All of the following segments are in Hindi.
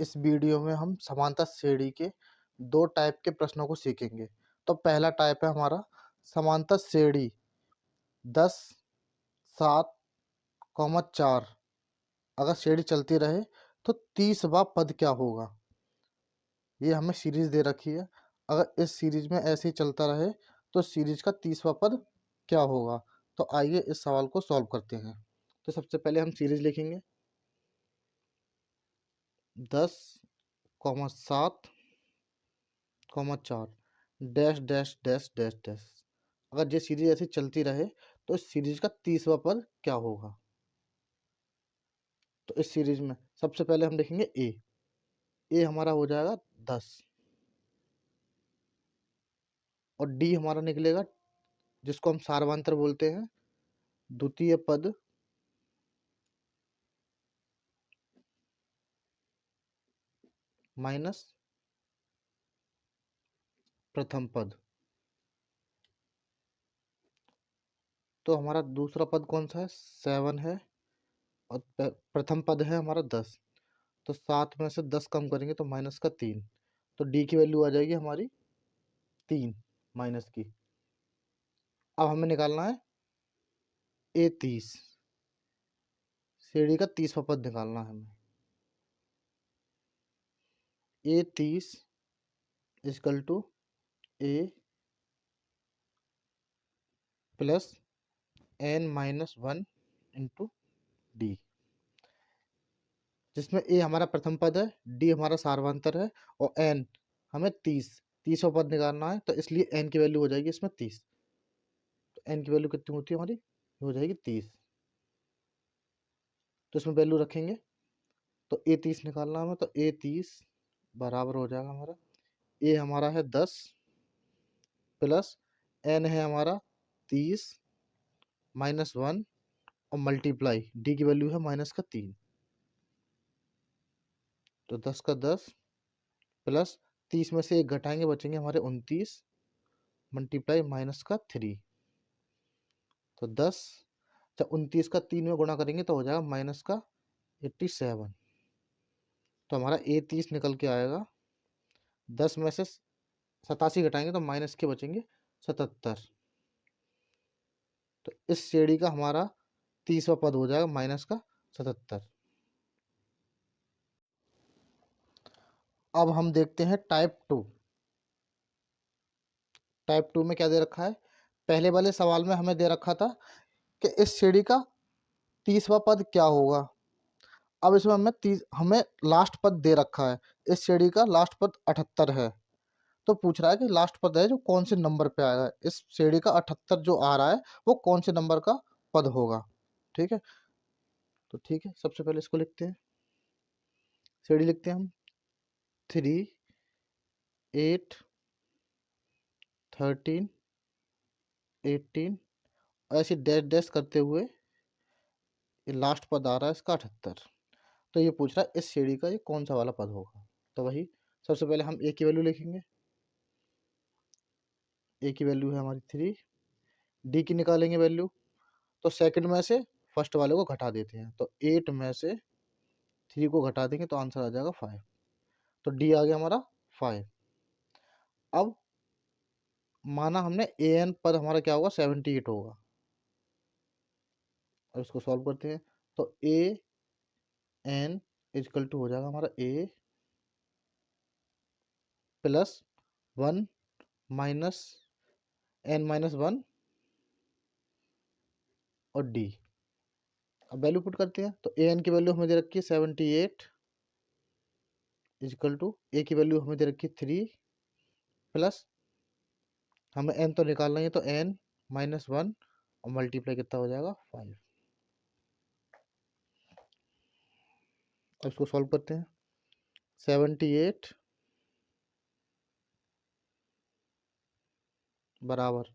इस वीडियो में हम समांतर श्रेणी के दो टाइप के प्रश्नों को सीखेंगे। तो पहला टाइप है हमारा समांतर श्रेणी 10, 7, 4 अगर श्रेणी चलती रहे तो 30वां पद क्या होगा। ये हमें सीरीज दे रखी है। अगर इस सीरीज में ऐसे ही चलता रहे तो सीरीज का 30वां पद क्या होगा। तो आइए इस सवाल को सॉल्व करते हैं। तो सबसे पहले हम सीरीज लिखेंगे 10, 7, 4 dash dash dash dash dash. अगर ये सीरीज ऐसी चलती रहे तो इस सीरीज का 30वां पद क्या होगा। तो इस सीरीज में सबसे पहले हम देखेंगे ए हमारा हो जाएगा 10 और डी हमारा निकलेगा जिसको हम सार्वधातुक बोलते हैं द्वितीय पद माइनस प्रथम पद। तो हमारा दूसरा पद कौन सा है 7 है और प्रथम पद है हमारा 10। तो 7 में से 10 कम करेंगे तो माइनस का 3। तो डी की वैल्यू आ जाएगी हमारी 3 माइनस की। अब हमें निकालना है A30 श्रेणी का 30वां पद निकालना है हमें। A30 is equal to A plus n-1 into D, जिसमें A हमारा प्रथम पद है, D हमारा सार्वधातुक है और n हमें 30वां पद निकालना है। तो इसलिए n की वैल्यू हो जाएगी इसमें 30। तो n की वैल्यू कितनी होती है हमारी हो जाएगी 30। तो इसमें वैल्यू रखेंगे तो A30 निकालना हमें। तो A30 बराबर हो जाएगा हमारा A हमारा है 10 प्लस n है हमारा 30 -1 और मल्टीप्लाई D की वैल्यू है माइनस का 3। तो 10 का 10 प्लस 30 में से एक घटाएंगे बचेंगे हमारे 29 मल्टीप्लाई माइनस का 3। तो 10 जब 29 का 3 में गुणा करेंगे तो हो जाएगा माइनस का 87। तो हमारा A30 निकल के आएगा 10 में से 87 घटाएंगे तो माइनस के बचेंगे 77। तो इस श्रेणी का हमारा 30वां पद हो जाएगा माइनस का 77। अब हम देखते हैं टाइप 2। टाइप 2 में क्या दे रखा है। पहले वाले सवाल में हमें दे रखा था कि इस श्रेणी का 30वां पद क्या होगा। अब इसमें हमें लास्ट पद दे रखा है। इस श्रेणी का लास्ट पद 78 है। तो पूछ रहा है कि लास्ट पद है जो कौन से नंबर पे आएगा। इस श्रेणी का 78 जो आ रहा है वो कौन से नंबर का पद होगा। ठीक है, तो ठीक है सबसे पहले इसको लिखते हैं। श्रेणी लिखते हैं हम 3, 8, 13, 18 ऐसे डैश डैश करते हुए ये लास्ट पद आ रहा है इसका 78। तो ये पूछ रहा है इस श्रेणी का ये कौन सा वाला पद होगा। तो वही सबसे पहले हम ए की वैल्यू लिखेंगे। ए की वैल्यू है हमारी 3। डी की निकालेंगे वैल्यू। तो सेकंड में से फर्स्ट वाले को घटा देते हैं। तो 8 में से 3 को घटा देंगे तो आंसर आ जाएगा 5। तो डी आ गया हमारा 5। अब माना हमने ए एन पद हमारा क्या होगा 78 होगा। अब इसको सॉल्व करते हैं। तो ए एन इजकल टू हो जाएगा हमारा ए प्लस 1 माइनस n-1 और डी। अब वैल्यू पुट करते हैं। तो ए एन की वैल्यू हमें दे रखी है 78 इजकल टू ए की वैल्यू हमें दे रखी है 3 प्लस हमें n तो निकालना ही है। तो n-1 और मल्टीप्लाई कितना हो जाएगा 5। अब इसको सॉल्व करते हैं। 78 बराबर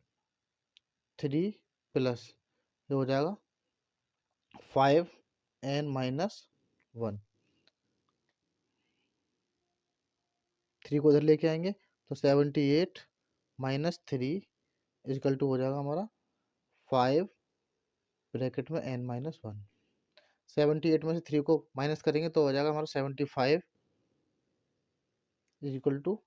3 प्लस ये हो जाएगा 5 n-1। 3 को इधर लेके आएंगे तो 78 माइनस 3 इजकल टू हो जाएगा हमारा 5 ब्रैकेट में n-1। 78 में से 3 को माइनस करेंगे तो हो जाएगा हमारा 75 इज इक्वल टू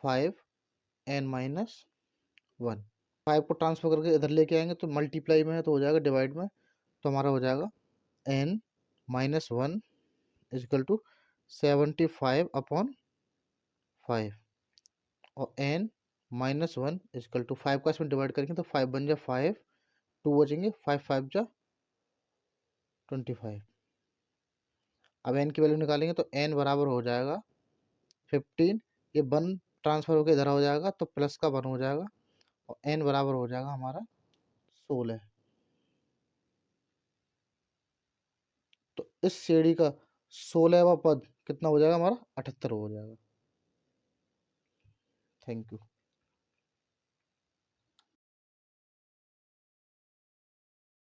5n-1। 5 को ट्रांसफर करके इधर लेके आएंगे तो मल्टीप्लाई में है तो हो जाएगा डिवाइड में, तो हमारा हो जाएगा n-1 इज इक्वल टू 75/5 और n-1 इज इक्वल टू 5 का इसमें डिवाइड करेंगे तो 5 बन जाए 5, 2 बचेंगे, 5 5 जा 25। अब n की वैल्यू निकालेंगे तो n बराबर हो जाएगा 15, ये 1 ट्रांसफर होकर इधर हो जाएगा तो प्लस का 1 हो जाएगा और n बराबर हो जाएगा हमारा 16। तो इस श्रेणी का 16वां पद कितना हो जाएगा हमारा 78 हो जाएगा। Thank you.